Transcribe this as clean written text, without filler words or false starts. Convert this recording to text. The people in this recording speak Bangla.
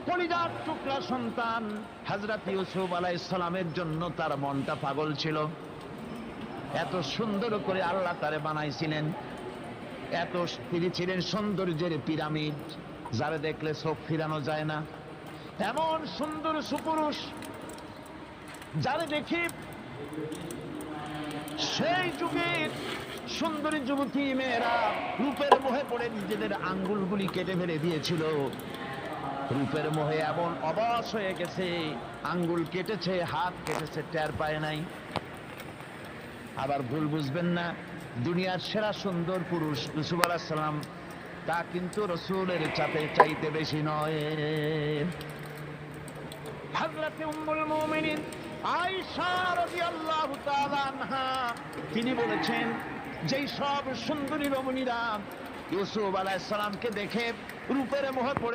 কলিজার টুকরা সন্তান হযরত ইউসুফ আলাইহিস সালামের জন্য তার মনটা পাগল ছিল। এত সুন্দর করে আল্লাহ তারে বানাইছিলেন, এত তিনি ছিলেন সৌন্দর্যের পিরামিড, যারা দেখলে চোখ ফিরানো যায় না। এমন সুন্দর সুপুরুষ যারা দেখি সেই যুগের সুন্দরী যুবতী মেয়েরা রূপের মোহে পড়ে নিজেদের আঙ্গুলগুলি কেটে ফেলে দিয়েছিল। রূপের মোহে এমন অবশ হয়ে গেছে, আঙ্গুল কেটেছে, হাত কেটেছে, টের পায় নাই। আবার ভুল বুঝবেন না, দুনিয়ার সেরা সুন্দর পুরুষ ইউসুফ আলাইহিস সালাম, তা কিন্তু রাসূলের চাইতে বেশি নয়। হযরত উম্মুল মুমিনিন আয়েশা রাদিয়াল্লাহু তাআলা আনহা তিনি বলেছেন, যেই সব সুন্দরী রমণীরা ইউসুফ আলাইহিস সালামকে দেখে রূপের মোহে পড়ে